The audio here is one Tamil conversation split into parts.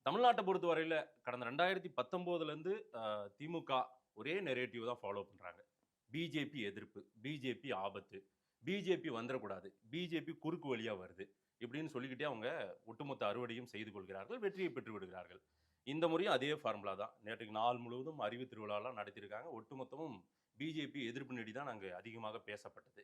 தமிழ்நாட்டை பொறுத்தவரையில கடந்த 2019லேருந்து திமுக ஒரே நெரேட்டிவ் தான் ஃபாலோ பண்றாங்க. பிஜேபி எதிர்ப்பு, பிஜேபி ஆபத்து, பிஜேபி வந்துறக்கூடாது, பிஜேபி குறுக்கு வழியா வருது. இப்படின்னு சொல்லிக்கிட்டே அவங்க ஒட்டுமொத்த அறுவடையும் செய்து கொள்கிறார்கள். வெற்றியை பெற்று விடுகிறார்கள். இந்த முறையும் அதே ஃபார்முலா தான். நேற்றைக்கு நாள் முழுவதும் அறிவு திருவிழாலாம் நடத்தியிருக்காங்க. ஒட்டுமொத்தமும் பிஜேபி எதிர்ப்பு நெடி தான் அங்கு அதிகமாக பேசப்பட்டது.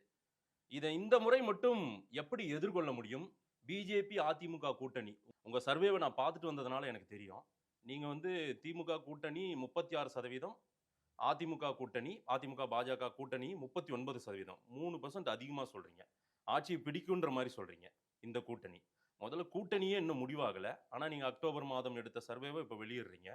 இதை இந்த முறை மட்டும் எப்படி எதிர்கொள்ள முடியும்? பிஜேபி, அதிமுக கூட்டணி. உங்க சர்வேவை நான் பார்த்துட்டு வந்ததுனால எனக்கு தெரியும். நீங்க வந்து திமுக கூட்டணி 36%, அதிமுக கூட்டணி, அதிமுக, பாஜக கூட்டணி 39%. 3% அதிகமா சொல்றீங்க. ஆட்சியை பிடிக்குன்ற மாரி சொல்றீங்க. இந்த கூட்டணி. முதல்ல கூட்டணியே இன்னும் முடிவாகல. ஆனா நீங்க அக்டோபர் மாதம் எடுத்த சர்வேவ இப்ப வெளியிடுறீங்க.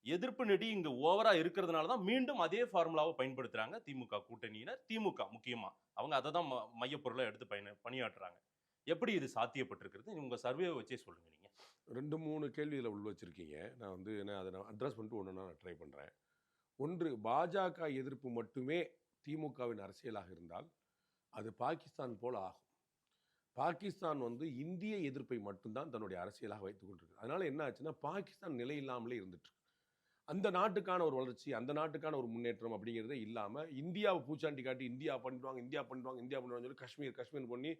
எதிர்ப்பு நெடி இங்க ஓவரா இருக்கிறதுனால தான் மீண்டும் அதே ஃபார்முலாவை பயன்படுத்துறாங்க திமுக கூட்டணியினர். திமுக முக்கியமா. அவங்க அத தான் மையப்பொருளா எடுத்து பணியாற்றுறாங்க. எப்படி இது சாத்தியப்பட்டிருக்கிறது? உங்க சர்வேவ வச்சே சொல்லுங்க நீங்க. 2, 3 கேள்வி இதில உள்ள வச்சிருக்கீங்க. அத அட்ரஸ் பண்ணிட்டு ஒண்ணொண்ணா நான் ட்ரை பண்றேன். ஒன்று, பாஜக எதிர்ப்பு மட்டுமே திமுகவின் அரசியலாக இருந்தால், அது பாகிஸ்தான் போல ஆகும். பாகிஸ்தான் இந்திய எதிர்ப்பை மட்டும் தான் தன்னுடைய அரசியலாக வைத்துக் கொண்டிருக்கு. அதனால என்ன ஆச்சுன்னா, பாகிஸ்தான் நிலை இல்லாமலே இருந்துட்டு இருக்கு. அந்த நாட்டுக்கான ஒரு வளர்ச்சி, அந்த நாட்டுக்கான ஒரு முன்னேற்றம் அப்படிங்கிறதே இல்லாம, இந்தியாவை பூச்சாண்டி காட்டி இந்தியா பண்ணிடுவாங்க, இந்தியா பண்ணிடுவாங்க, இந்தியா பண்ணுவாங்கன்னு சொல்லி காஷ்மீர் பண்ணி,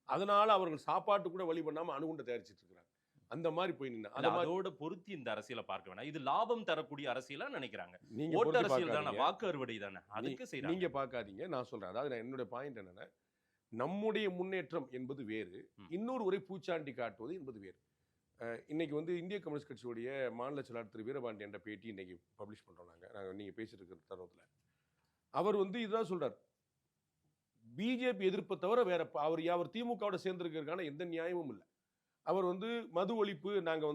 அதனால அவர்கள் சாப்பாட்டு கூட வழி பண்ணாம அணுகுண்ட தயாரிச்சுட்டு இருக்கிறாங்க. அந்த மாரி போய் நின்னா. அதோட பொருத்தி இந்த அரசியல பார்க்க வேணாம். இது லாபம் தரக்கூடிய அரசியலா நினைக்கிறாங்க. நீங்க ஓட்டு பொருத்தி அரசியல் தானே, பார்க்காதீங்க. வாக்கு அறுவடை தானே. அதுக்கு செய்றாங்க. நீங்க பார்க்காதீங்க. நான் சொல்றேன். அதாவது என்னுடைய பாயிண்ட் என்னன்னா, நம்முடைய முன்னேற்றம் என்பது வேறு. இன்னொருவரை பூச்சாண்டி காட்டுவது என்பது வேறு. இன்னைக்கு இந்திய கம்யூனிஸ்ட் கட்சியுடைய மாநில செயலாளர் திரு வீரபாண்டியன் என்ற பேட்டி இன்னைக்கு பப்ளிஷ் பண்றோம் நாங்க நீங்க பேசிட்டு இருக்கிற தருணத்துல. அவர் இதுதான் சொல்றார். பிஜேபி எதிர்ப்பை தவிர வேற அவர் திமுகவோட சேர்ந்திருக்கிறதுக்கான எந்த நியாயமும் இல்லை. அவர் மது ஒழிப்பு, நாங்க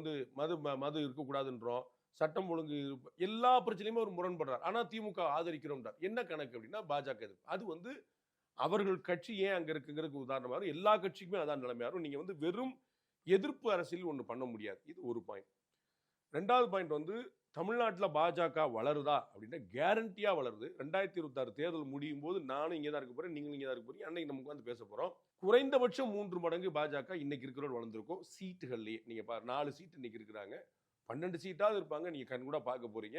மது இருக்கக்கூடாதுன்றோம், சட்டம் ஒழுங்கு, எல்லா பிரச்சனையுமே அவர் முரண்படுறார். ஆனா திமுக ஆதரிக்கிறோம்ன்றார். என்ன கணக்கு அப்படின்னா பாஜக எதிர்ப்பு. அது அவர்கள் கட்சி ஏன் அங்க இருக்குங்கிறதுக்கு உதாரணமா எல்லா கட்சிக்குமே அதான் நிலைமையாரும். நீங்க வெறும் எதிர்ப்பு அரசியல் ஒன்று பண்ண முடியாது. இது ஒரு பாயிண்ட். 2வது பாயிண்ட் தமிழ்நாட்டில் பாஜக வளருதா அப்படின்னா கேரண்டியா வளருது. 2026 தேர்தல் முடியும் போது நானும் இங்கே தான் இருக்க போறேன், நீங்களும் இங்கே தான் இருக்க போறீங்க. அன்னைக்கு நமக்கு பேச போறோம். குறைந்தபட்சம் 3 மடங்கு பாஜக இன்னைக்கு இருக்கிறோம் வளர்ந்துருக்கும். சீட்டுகள்லயே நீங்க 4 சீட்டு இன்னைக்கு இருக்கிறாங்க. 12 சீட்டாவது இருப்பாங்க. நீங்க கண் கூட பார்க்க போறீங்க.